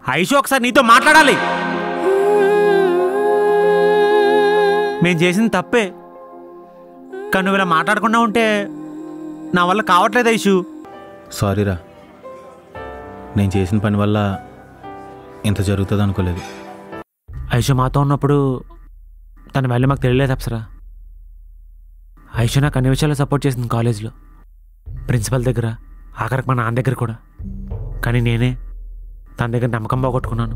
ఐషు ఒకసారి నీతో మాట్లాడాలి. మేము చేసింది తప్పే, కానీ నువ్వు ఇలా మాట్లాడకుండా ఉంటే నా వల్ల కావట్లేదు ఐషు. సారీరా, నేను చేసిన పని వల్ల ఇంత జరుగుతుంది అనుకోలేదు. ఐషు మాతో ఉన్నప్పుడు తన వాల్యూ మాకు తెలియలేదు అప్సరా. ఐషు నాకు అన్ని విషయాల్లో సపోర్ట్ చేసింది, కాలేజ్లో, ప్రిన్సిపల్ దగ్గర, ఆఖరికి మా నాన్న దగ్గర కూడా. కానీ నేనే తన దగ్గర నమ్మకం పోగొట్టుకున్నాను.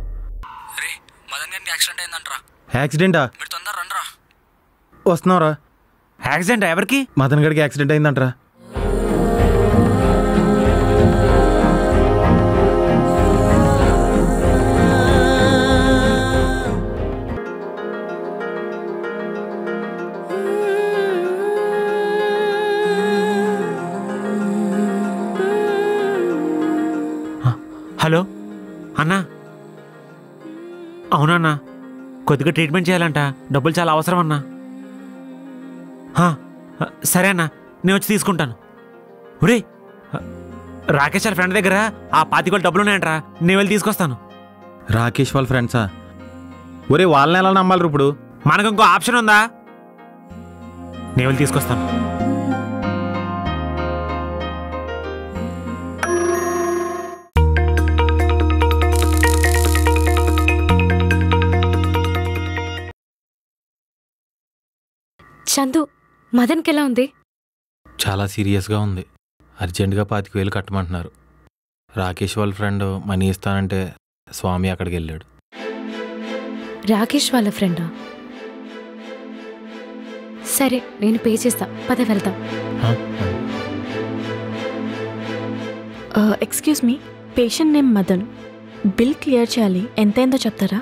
యాక్సిడెంటా? వస్తున్నావురా? యాక్సిడెంట్ ఎవరికి? మదన్ గడికి యాక్సిడెంట్ అయిందంటరా. హలో అన్నా. అవునన్నా, కొద్దిగా ట్రీట్మెంట్ చేయాలంట, డబ్బులు చాలా అవసరం అన్నా. సరే అన్నా, నేను వచ్చి తీసుకుంటాను. ఒరే, రాకేష్ వాళ్ళ ఫ్రెండ్ దగ్గర ఆ 25,000 డబ్బులు ఉన్నాయంటరా, నేను వెళ్ళి తీసుకొస్తాను. రాకేష్ వాళ్ళ ఫ్రెండ్సా? ఒరే, వాళ్ళని ఎలా నమ్మాలి ఇప్పుడు? మనకు ఇంకో ఆప్షన్ ఉందా? నేను వెళ్ళి తీసుకొస్తాను. చందు, మదన్కి ఎలా ఉంది? చాలా సీరియస్గా ఉంది. అర్జెంటుగా 25,000 కట్టమంటున్నారు. రాకేష్ వాళ్ళ ఫ్రెండ్ మనీ ఇస్తానంటే స్వామి అక్కడికి వెళ్ళాడు. రాకేష్ వాళ్ళ ఫ్రెండా? సరే, నేను పే చేస్తా, పద వెళ్దాం. Excuse me, patient name Madan. Bill clear చేయాలి, ఎంతైందో చెప్తారా?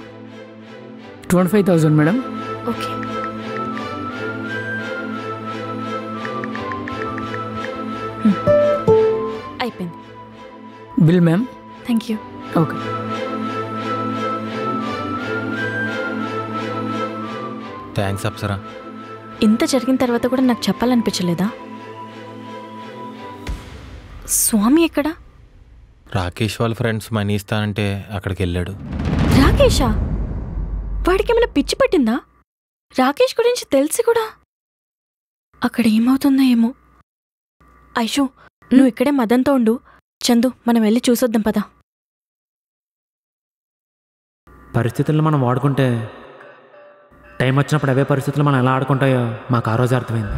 25,000 మేడం. ఓకే. అయిపోయింది bill ma'am. Thank you. Okay. Thanks Apsara. ఇంత జరిగిన తర్వాత కూడా నాకు చెప్పాలనిపించలేదా? స్వామి ఎక్కడా? రాకేష్ వాళ్ళ ఫ్రెండ్స్ మనీ ఇస్తానంటే అక్కడికి వెళ్ళాడు. రాకేషా? వాడికి ఏమైనా పిచ్చి పట్టిందా? రాకేష్ గురించి తెలిసి కూడా అక్కడ ఏమవుతుందో ఏమో. ఐషు, నువ్వు ఇక్కడే మదన్తో ఉండు. చందు, మనం వెళ్ళి చూసొద్దాం పదా. పరిస్థితులను మనం వాడుకుంటే టైం వచ్చినప్పుడు అవే పరిస్థితులు మనం ఎలా ఆడుకుంటాయో మాకు ఆ రోజు అర్థమైంది.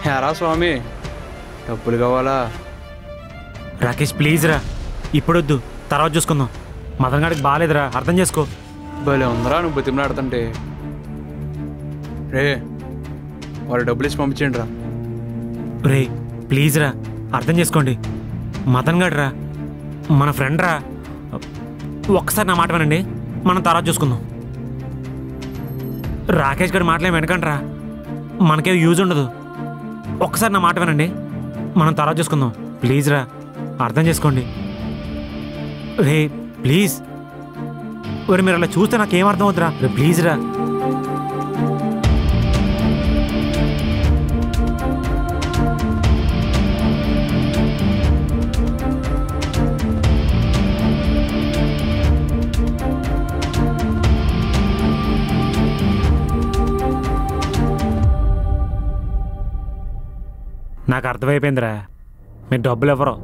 హేరా స్వామి, డబ్బులు కావాలా? రాకేష్ ప్లీజ్ రా, ఇప్పుడొద్దు, తర్వాత చూసుకుందాం. మదన్ గారికి బాగాలేదురా, అర్థం చేసుకో. భలే ఉందరా నువ్వు బతిమలాడుతుంటే. రే, వాడు డబ్బులు ఇచ్చి పంపించండి రా. రే ప్లీజ్ రా, అర్థం చేసుకోండి. మదన్ గారు రా, మన ఫ్రెండ్ రా, ఒక్కసారి నా మాట వినండి, మనం తర్వాత చూసుకుందాం. రాకేష్ గారి మాటలేం వెనకండి రా, మనకేం యూజ్ ఉండదు. ఒక్కసారి నా మాట వినండి, మనం తర్వాత చూసుకుందాం. ప్లీజ్ రా, అర్థం చేసుకోండి. రే ప్లీజ్. ఒరే, మీరు అలా చూస్తే నాకేం అర్థం అవుతురా. రే ప్లీజ్ రా. నాకు అర్థమైపోయిందిరా, మీరు డబ్బులు ఎవరో.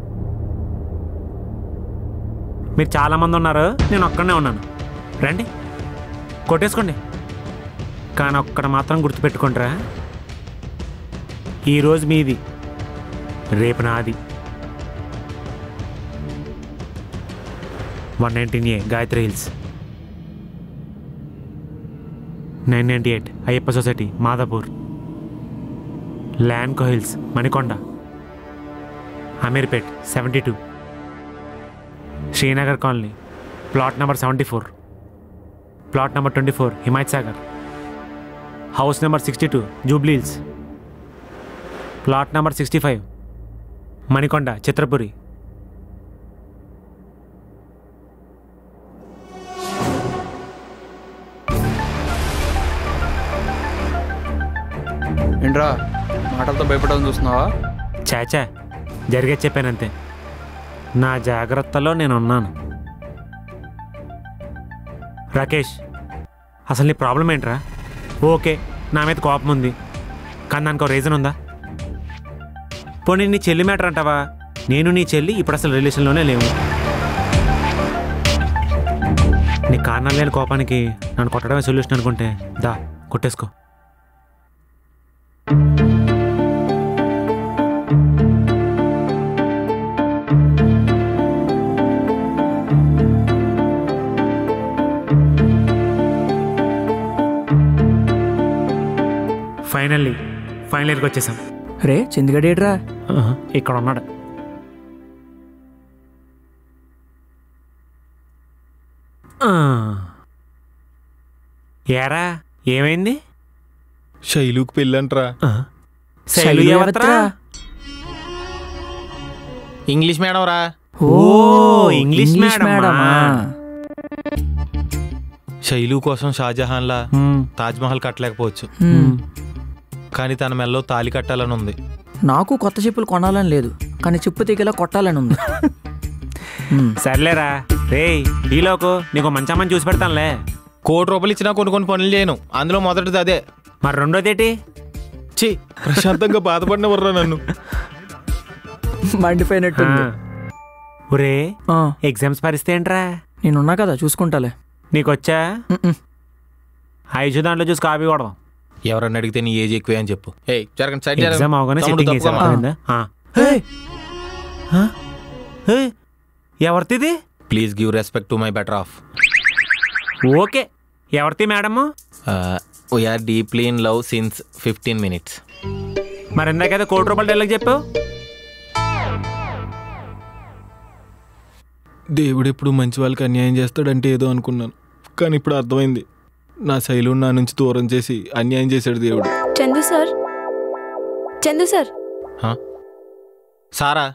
మీరు చాలామంది ఉన్నారు, నేను ఒక్కడనే ఉన్నాను. రండి, కొట్టేసుకోండి. కానీ ఒక్కడ మాత్రం గుర్తుపెట్టుకుంటారా, ఈరోజు మీది, రేపు నాది. 119A Gayatri Hills, 998 Ayyappa society Madhapur, Lanco Hills Manikonda, Ameerpet 72, Srinagar Colony plot number 74, plot number 24 Himayat Sagar, house number 62 Jubilee Hills, plot number 65 Manikonda Chitrapuri. ఏంట్రా మాటలతో భయపడాలని చూస్తున్నావా? చాచా జరిగే చెప్పానంతే. నా జాగ్రత్తలో నేనున్నాను. రాకేష్, అసలు నీ ప్రాబ్లం ఏంట్రా? ఓకే, నా మీద కోపం ఉంది, కానీ దానికి ఒక రీజన్ ఉందా? పోనీ నీ చెల్లి మ్యాటర్ అంటావా? నేను నీ చెల్లి ఇప్పుడు అసలు రిలేషన్లోనే లేవు. నీ కారణాలు లేని కోపానికి నన్ను కొట్టడమే సొల్యూషన్ అనుకుంటే దా కొట్టేసుకో. ఫైనల్ ఇయర్కి వచ్చేసాం. రే చంద్రగడేడ్రా? ఇక్కడ ఉన్నాడు. ఏరా ఏమైంది? శైలుకు పెళ్ళంట్రా. శైలు ఎవత్రా? ఇంగ్లీష్ మేడం రా. ఓ ఇంగ్లీష్ మేడమా? శైలు కోసం షాజహాన్లా తాజ్మహల్ కట్టలేకపోవచ్చు, కానీ తన మెల్లో తాళి కట్టాలని ఉంది. నాకు కొత్త చెప్పులు కొనాలని లేదు, కానీ చెప్పు తీగలా కొట్టాలని ఉంది. సర్లేరా రే, ఈలోకు నీకు మంచి అమ్మని చూసి పెడతానులే. ₹1,00,00,000 ఇచ్చినా కొన్ని పనులు చేయను, అందులో మొదటిది అదే. మరి రెండోదేటి? చి ప్రశాంతంగా బాధపడిన వర్రా నన్ను. మండిపోయినట్టు. ఒరే ఎగ్జామ్స్ పరిస్థితి ఏంట్రా? నేనున్నా కదా చూసుకుంటాలే. నీకొచ్చా? ఐదు దాంట్లో చూసి కాపీ కొడదాం. ఎవరన్నా అడిగితే నీ ఏజ్ ఎక్కువే అని చెప్పు. ఎగ్జామ్ అవగానే సెట్టింగ్ చేసాం. ఎవరిది? Please give respect to my better half. Okay, ఎవరిది madam? We are deeply in love since 15 minutes. మరి ఇందాకైతే ₹1,00,00,000 డైలాగ్ చెప్పావు. దేవుడు ఎప్పుడు మంచి వాళ్ళకి అన్యాయం చేస్తాడంటే ఏదో అనుకున్నాను, కానీ ఇప్పుడు అర్థమైంది. నా శైలు నా నుంచి దూరం చేసి అన్యాయం చేశాడు దేవుడు. చందు సార్. సారా?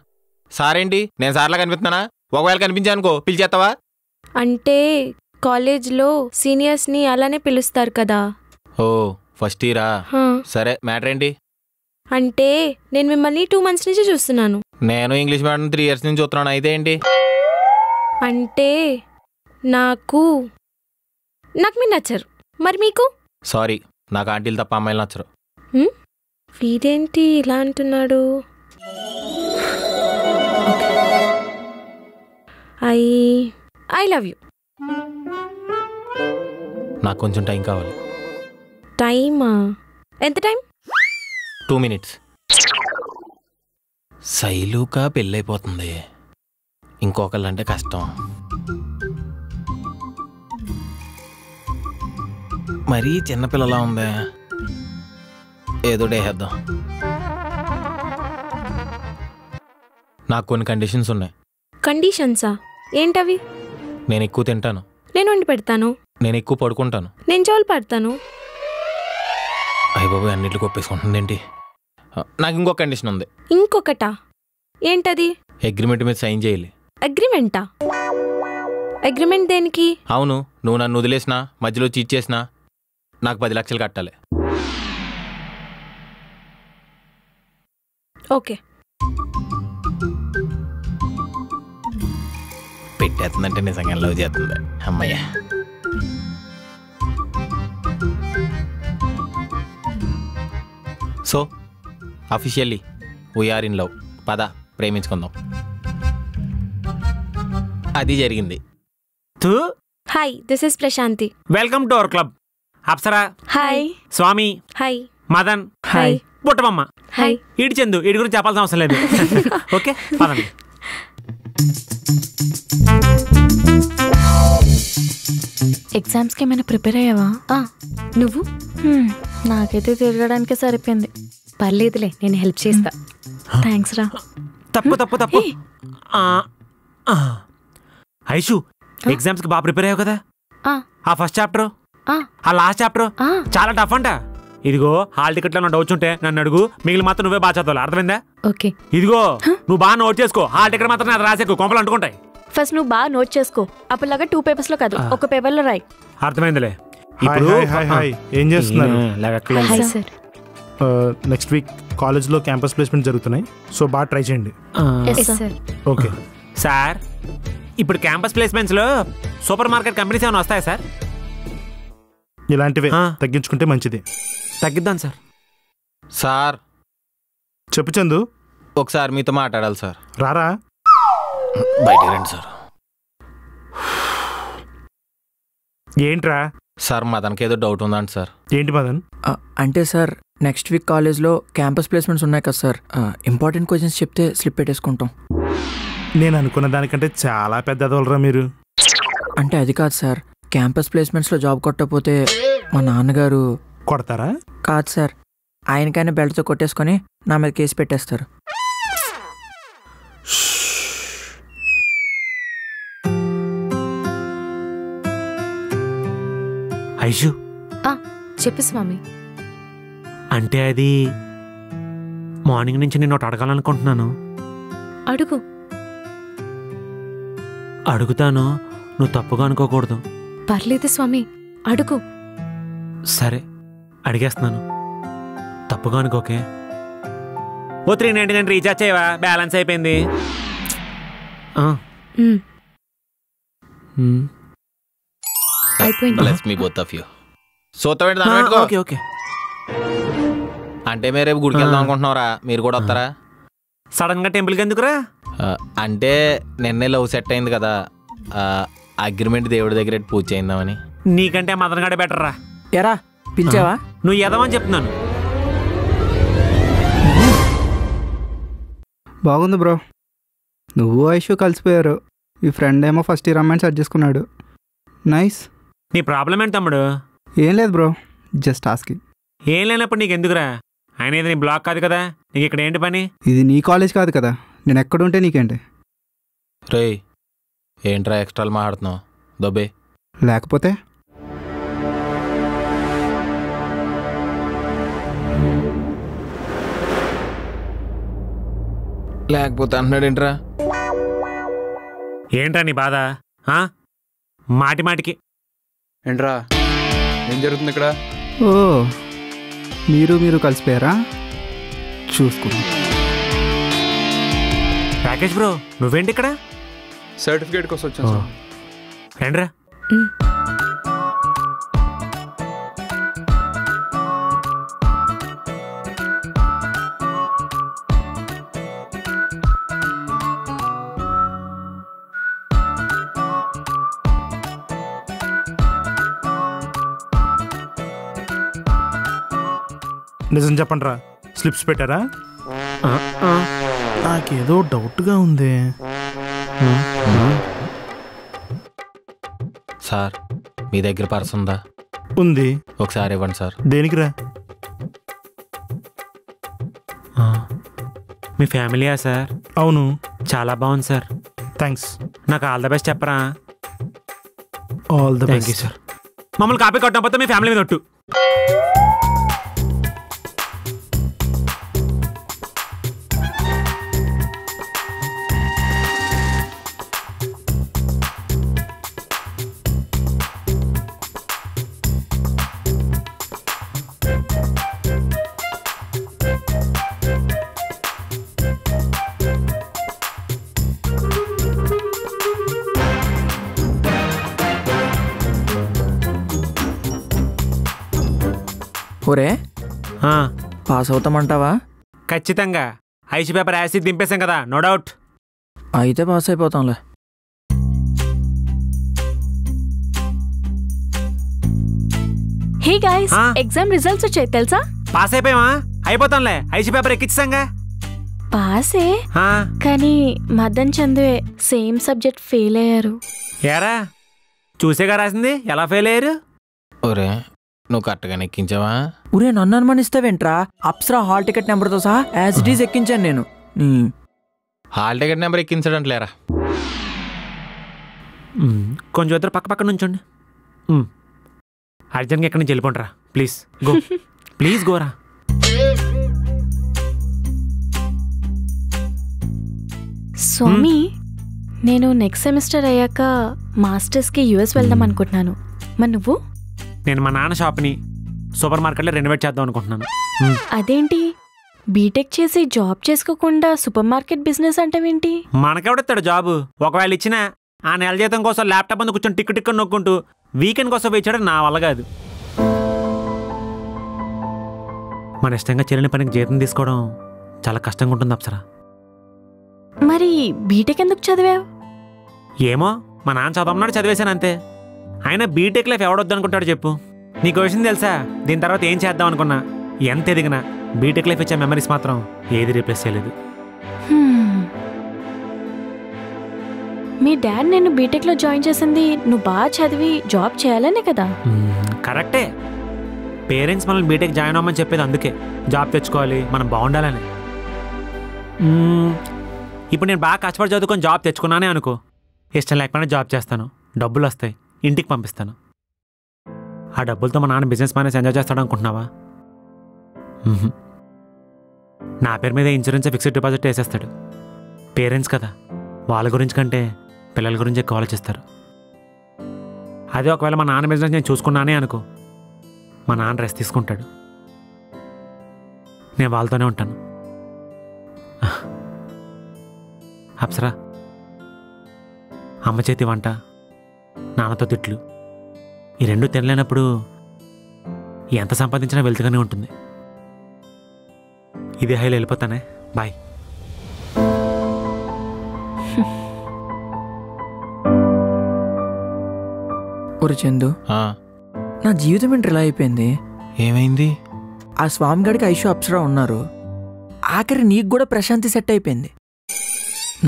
సారేంటి? నేను సార్లా కనిపిస్తున్నానా? ఒకవేళ కనిపించానుకో పిలిచేస్తావా? అంటే కాలేజ్లో సీనియర్స్ని అలానే పిలుస్తారు కదా. ఓ ఫస్ట్ ఇయరా? సరే, మ్యాటర్ ఏంటి? అంటే నేను మిమ్మల్ని 2 months నుంచి చూస్తున్నాను. నేను ఇంగ్లీష్ మేడం 3 years నుంచి చూస్తున్నాను. అయితే ఏంటి? అంటే నాకు మీరు నచ్చరు. మరి మీకు? సారీ, నాకు ఆంటీలు తప్ప అమ్మాయిలు నచ్చరు. వీడేంటి ఇలా అంటున్నాడు? I love you. నాకు కొంచెం టైం కావాలి. టైమా? ఎంత టైం? 2 minutes. శైలుకా పెళ్ళైపోతుంది, ఇంకొకళ్ళంటే కష్టం. మరీ చిన్నపిల్లలా ఉందే, ఏదో డేసేద్దాం. నాకు కొన్ని కండిషన్స్ ఉన్నాయి. కండిషన్సా? ఏంటవి? నేను ఎక్కువ తింటాను. నేను వండి పెడతాను. నేను ఎక్కువ పడుకుంటాను. నేను చెవులు పడతాను. అయ్య బాబు, అన్నిటికి ఒప్పేసుకుంటుంది ఏంటి? నాకు ఇంకొక కండిషన్ ఉంది. ఇంకొకటా? ఏంటది? అగ్రిమెంట్ మీద సైన్ చేయాలి. అగ్రిమెంటా? అగ్రిమెంట్ దేనికి? అవును, నువ్వు నన్ను వదిలేసినా, మధ్యలో చీట్ చేసినా నాకు 10 లక్షలు కట్టాలి. ఓకే. పెట్టేస్తుందంటే నిజంగా లవ్ చేస్తుంది. అమ్మయ్య. So officially we are in love. పద ప్రేమించుకుందాం. అది జరిగింది. Hi, this is Prashanti. Welcome to our club. Apsara hi. Swami hi. Madan hi. Puttamamma hi. ఈడి చందు, ఈడి గురించి చెప్పాల్సిన అవసరం లేదు. ఓకే పదండి. ఎగ్జామ్స్కి ఏమైనా ప్రిపేర్ అయ్యావా? నువ్వు? నాకైతే తిరగడానికే సరిపోయింది. పర్లేదులే, నేను హెల్ప్ చేస్తా. థ్యాంక్స్ రా. తప్పు ఐషు, ఎగ్జామ్స్ కి బాగా ప్రిపేర్ అయ్యావు కదా? ఆ ఫస్ట్ చాప్టర్, ఆ లాస్ట్ చాప్టర్ చాలా టఫ్ అంట. ఇదిగో హాల్ టికెట్ లో డౌట్స్ ఉంటే నన్ను అడుగు, మిగిలిన మాత్రం నువ్వే బాగా చదవాలి. అర్థమైందా? ఓకే. ఇదిగో నువ్వు బాగా నోట్ చేసుకో, హాల్ టికెట్ మాత్రం అది రాసేకు, కొంపలు అంటుకుంటాయి. ఫస్ట్ నువ్వు బాగా నోట్ చేసుకో. అప్పటిలాగా 2 papers లో కాదు, ఒక పేపర్ లో రాయి. అర్థమైందిలే. ఇప్పుడు ఏం చేస్తున్నారు? Hi sir. నెక్స్ట్ వీక్ కాలేజ్లో క్యాంపస్ ప్లేస్మెంట్ జరుగుతున్నాయి, సో బాగా ట్రై చేయండి. సార్. ఓకే సార్, ఇప్పుడు క్యాంపస్ ప్లేస్మెంట్స్లో సూపర్ మార్కెట్ కంపెనీస్ ఏమైనా వస్తాయా సార్? ఇలాంటివే తగ్గించుకుంటే మంచిది. తగ్గిద్దాం సార్. సార్ చెప్పు చందు. ఒకసారి మీతో మాట్లాడాలి సార్. రారా. బయటికి రండి సార్. ఏంట్రా? సార్ మదన్కి ఏదో డౌట్ ఉందండి సార్. ఏంటి మదన్? అంటే సార్ నెక్స్ట్ వీక్ కాలేజ్లో క్యాంపస్ ప్లేస్మెంట్స్ ఉన్నాయి కదా సార్, ఇంపార్టెంట్ క్వశ్చన్స్ చెప్తే స్లిప్ పెట్టేసుకుంటాం. నేను అనుకున్న దానికంటే చాలా పెద్ద అదవలరా మీరు. అంటే అది కాదు సార్, క్యాంపస్ ప్లేస్మెంట్స్లో జాబ్ కొట్టకపోతే మా నాన్నగారు కొడతారా? కాదు సార్, ఆయనకైనా బెల్ట్తో కొట్టేసుకొని నా మీద కేసు పెట్టేస్తారు. ఐషు, చెప్పు స్వామి. అంటే అది మార్నింగ్ నుంచి నేను ఒకటి అడగాలనుకుంటున్నాను. అడుగు. అడుగుతాను, నువ్వు తప్పుగా అనుకోకూడదు. పర్లేదు స్వామి, అడుగు. సరే, అడిగేస్తున్నాను, తప్పుగా అనుకోకే. ఓ 399 రీఛార్జ్ చేయవా? బ్యాలెన్స్ అయిపోయింది. అయిపోయింది. Bless me both of you. సూత్రమేంటి దాన్ని పెట్టుకో. Okay okay. అంటే మీరు రేపు గుడికి వెళ్దాం అనుకుంటున్నారా? మీరు కూడా వస్తారా? సడన్ గా టెంపుల్కి ఎందుకురా? అంటే నిన్నే లవ్ సెట్ అయింది కదా, అగ్రిమెంట్ దేవుడి దగ్గర పూజ చేయిందామని. నీకంటే మదన్ గడే బెటర్ రా. ఎరా పిలిచావా? నువ్వు ఎదవని చెప్తున్నాను. బాగుంది బ్రో. నువ్వు ఐషు కలిసిపోయారు. ఈ ఫ్రెండ్ ఏమో ఫస్ట్ ఇయర్ అమ్మాయిని సెట్ చేసుకున్నాడు. నైస్. నీ ప్రాబ్లం ఏంటి తమ్ముడు? ఏం లేదు బ్రో, జస్ట్ ఆస్కింగ్. ఏం లేనప్పుడు నీకు ఎందుకురా? ఆయన ఇది నీ బ్లాక్ కాదు కదా, నీకు ఇక్కడ ఏంటి పని? ఇది నీ కాలేజ్ కాదు కదా, నేను ఎక్కడుంటే నీకేంటి? రేయ్ ఏంట్రా ఎక్స్ట్రాలు మాట్లాడుతున్నావు? దొబ్బే. లేకపోతే లేకపోతే అంటున్నాడు ఏంట్రా? ఏంట్రా నీ బాధ? మాటి మాటికి ఏంట్రా, ఏం జరుగుతుంది ఇక్కడ? ఓ మీరు కలిసిపోయారా? చూసుకున్నా. రాకేష్ బ్రో, నువ్వేంటి ఇక్కడ? సర్టిఫికేట్ కోసం వచ్చాను సార్. రండిరా. నిజం చెప్పండి రా, స్లిప్స్ పెట్టారా? నాకేదో డౌట్గా ఉంది. సార్ మీ దగ్గర పర్స్ ఉందా? ఉంది. ఒకసారి ఇవ్వండి సార్. దేనికిరా? మీ ఫ్యామిలీయా సార్? అవును. చాలా బాగుంది సార్. థ్యాంక్స్. నాకు ఆల్ ద బెస్ట్ చెప్పరా? All the thank you sir. మమ్మల్ని కాపీ కొట్టకపోతే మీ ఫ్యామిలీ మీద ఒట్టు. ఒరే పాస్ అవుతామంటావా? ఖచ్చితంగా. ఐసీ పేపర్ యాసిడ్ దింపేశాం కదా, నో డౌట్. అయితే పాస్ అయిపోతాంలే. హే గైస్, ఎగ్జామ్ రిజల్ట్స్ వచ్చాయి తెలుసా? పాస్ అయిపోయావా? అయిపోతాంలే, ఐసీ పేపర్ ఎక్కించాంగా. పాసే, కానీ మదన్ చందువే సేమ్ సబ్జెక్ట్ ఫెయిల్ అయ్యారు. ఏరా చూసేగా రాసింది, ఎలా ఫెయిల్ అయ్యారు? ఒరే నువ్వు కరెక్ట్గానే ఎక్కించావా? ఊరే నన్ను అనుమానిస్తావేంట్రా? అప్సరా హాల్ టికెట్ నెంబర్తో సహా యాజ్ ఇట్ ఈస్ ఎక్కించాను నేను. హాల్ టికెట్ నెంబర్ ఎక్కించడంట్లేరా? కొంచెం ఇద్దరు పక్క పక్క నుంచోండి. అర్జెంట్గా ఎక్కడి నుంచి వెళ్ళిపోండిరా ప్లీజ్. గో ప్లీజ్ గోరా. స్వామి, నేను నెక్స్ట్ సెమిస్టర్ అయ్యాక మాస్టర్స్కి యుఎస్ వెళ్దాం అనుకుంటున్నాను. మరి నువ్వు? నేను మా నాన్న షాప్ని సూపర్ మార్కెట్లో రెనోవేట్ చేద్దాం అనుకుంటున్నాను. అదేంటి బీటెక్ చేసి జాబ్ చేసుకోకుండా సూపర్ మార్కెట్ బిజినెస్ అంటావేంటి? మనకెవడెత్తాడు జాబు? ఒకవేళ ఇచ్చినా ఆ నెల జీతం కోసం ల్యాప్టాప్ ముందు కూర్చొని టిక్కు టిక్కు నొక్కుంటూ వీకెండ్ కోసం వేచాడు నా వల్ల కాదు. మన ఇష్టంగా చెల్లిన పనికి జీతం తీసుకోవడం చాలా కష్టంగా ఉంటుంది అప్సరా. మరి బీటెక్ ఎందుకు చదివావు? ఏమో మా నాన్న చదవమన్నాడు, చదివేశాను అంతే. ఆయన బీటెక్ లైఫ్ ఎవడొద్దు అనుకుంటాడు చెప్పు? నీకు విషయం తెలుసా, దీని తర్వాత ఏం చేద్దాం అనుకున్నా ఎంత ఎదిగినా బీటెక్ లైఫ్ ఇచ్చే మెమరీస్ మాత్రం ఏది రీప్లేస్ చేయలేదు. మీ డాడ్ నేను బీటెక్లో జాయిన్ చేసింది నువ్వు బాగా చదివి జాబ్ చేయాలనే కదా? కరెక్టే. పేరెంట్స్ మనల్ని బీటెక్ జాయిన్ అవ్వమని చెప్పేది అందుకే, జాబ్ తెచ్చుకోవాలి, మనం బాగుండాలని. ఇప్పుడు నేను బాగా కష్టపడి చదువుకొని జాబ్ తెచ్చుకున్నానే అనుకో, ఇష్టం లేకపోయినా జాబ్ చేస్తాను, డబ్బులు వస్తాయి, ఇంటికి పంపిస్తాను. ఆ డబ్బులతో మా నాన్న బిజినెస్ మేనేజ్ ఎంజాయ్ చేస్తాడు అనుకుంటున్నావా? నా పేరు మీద ఇన్సూరెన్స్ ఫిక్స్డ్ డిపాజిట్ వేసేస్తాడు. పేరెంట్స్ కదా, వాళ్ళ గురించి కంటే పిల్లల గురించి ఎక్కువ ఆలోచిస్తారు. అదే ఒకవేళ మా నాన్న బిజినెస్ నేను చూసుకున్నానే అనుకో, మా నాన్న రెస్ట్ తీసుకుంటాడు, నేను వాళ్ళతోనే ఉంటాను. అప్సరా, అమ్మ చేతి వంట, నాన్నతో తిట్లు, ఈ రెండు తినలేనప్పుడు ఎంత సంపాదించినా వెళ్తుగానే ఉంటుంది. ఇది హైలో వెళ్ళిపోతానే. బాయ్. ఒరే చందు, నా జీవితం ఏంటి ఇలా అయిపోయింది? ఏమైంది? ఆ స్వామి గడికి ఐషు అప్సరా ఉన్నారు, ఆఖరి నీకు కూడా ప్రశాంతి సెట్ అయిపోయింది.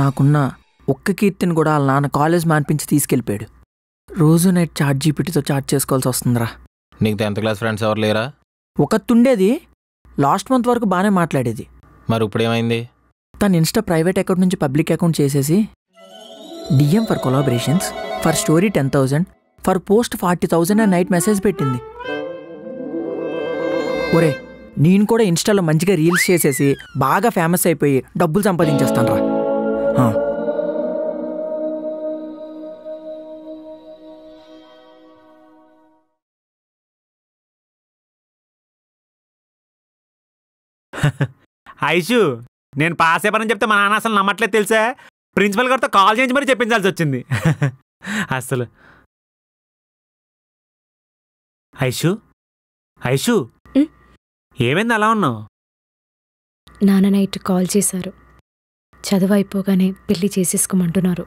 నాకున్న ఒక్క కీర్తిని కూడా వాళ్ళ నాన్న కాలేజ్ మాన్పించి తీసుకెళ్ళిపోయాడు. రోజు నైట్ చాట్ జీపీటీతో చాట్ చేసుకోవాల్సి వస్తుందిరా. నీకు 10th క్లాస్ ఫ్రెండ్స్ ఎవరు లేరా? ఒకతుండేది, లాస్ట్ మంత్ వరకు బాగానే మాట్లాడేది. మరి ఇప్పుడు ఏమైంది? తన ఇన్స్టా ప్రైవేట్ అకౌంట్ నుంచి పబ్లిక్ అకౌంట్ చేసేసి DM for collaborations, for story 10,000, for post 40,000 అని నైట్ మెసేజ్ పెట్టింది. ఒరే, నేను కూడా ఇన్స్టాలో మంచిగా రీల్స్ చేసేసి బాగా ఫేమస్ అయిపోయి డబ్బులు సంపాదించేస్తాను రా. ఐషు, నేను పాస్ అయిపోయానని చెప్తే మా నాన్న అసలు నమ్మట్లేదు తెలుసా? ప్రిన్సిపల్ గారితో కాల్ చేయించి మరీ చెప్పించాల్సి వచ్చింది. అసలు ఐషు, ఐషు ఏమైంది అలా ఉన్నావు? నాన్న నైట్ కాల్ చేశారు, చదువు అయిపోగానే పెళ్లి చేసేసుకోమంటున్నారు.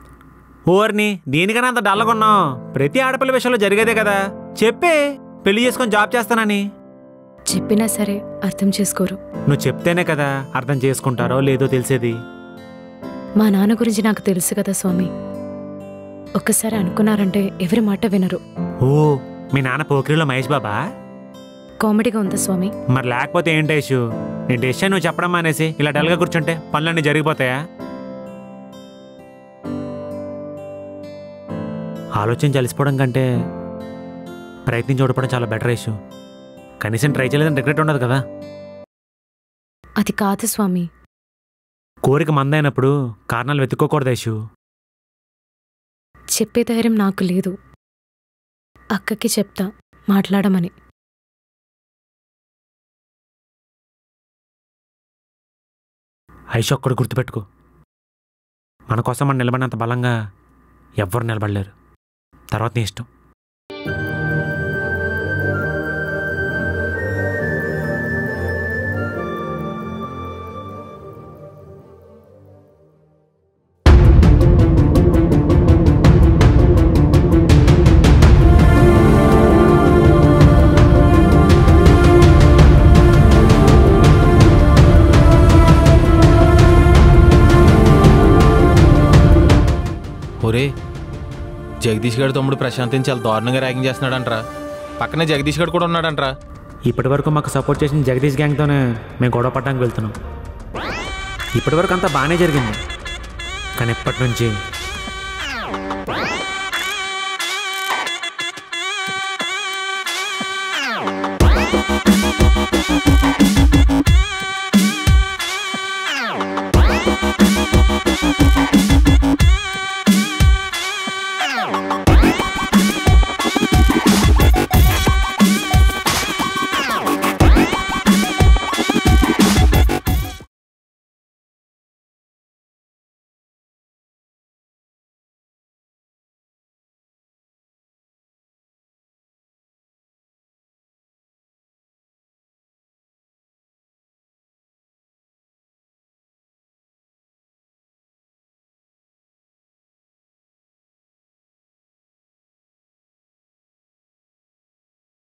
ఓర్ని, దీనికన్నా అంత డల్లగా ఉన్నావు? ప్రతి ఆడపిల్ల విషయంలో జరిగేదే కదా. చెప్పే పెళ్లి చేసుకొని జాబ్ చేస్తానని. చెప్పినా సరే అర్థం చేసుకోరు. నువ్వు చెప్తేనే కదా అర్థం చేసుకుంటారో లేదో తెలిసేది. మా నాన్న గురించి నాకు తెలుసు కదా స్వామి, ఒక్కసారి అనుకున్నారంటే ఎవరి మాట వినరు. ఓ, మీ నాన్న పోకిరిలో మహేష్ బాబా? కామెడీగా ఉందా స్వామి? మరి లేకపోతే ఏంటి ఐషు, నీ డెసిషన్ నువ్వు చెప్పడం మానేసి ఇలా డల్గా కూర్చుంటే పనులన్నీ జరిగిపోతాయా? ఆలోచించి అలసిపోవడం కంటే ప్రయత్నించి ఓడిపోవడం చాలా బెటర్ ఐషు. కనీసం ట్రై చేయలేదని రిగ్రెట్ ఉండదు కదా. అది కాదు స్వామి. కోరిక మందైనప్పుడు కారణాలు వెతుక్కోకూడదు ఐషు. చెప్పే ధైర్యం నాకు లేదు. అక్కకి చెప్తా మాట్లాడమని. ఐషు ఒక్కడు గుర్తుపెట్టుకో, మన కోసం మనం నిలబడినంత బలంగా ఎవ్వరు నిలబడలేరు. తర్వాత నీ ఇష్టం. ఒరే, జగదీష్ గారి తమ్ముడు ప్రశాంత్ని చాలా దారుణంగా ర్యాగింగ్ చేస్తున్నాడంట్రా. పక్కనే జగదీష్ గారు కూడా ఉన్నాడంట్రా. ఇప్పటి వరకు మాకు సపోర్ట్ చేసిన జగదీష్ గ్యాంగ్తోనే మేము గొడవ పడడానికి వెళ్తున్నాం. ఇప్పటి వరకు అంతా బాగానే జరిగింది, కానీ ఇప్పటి నుంచి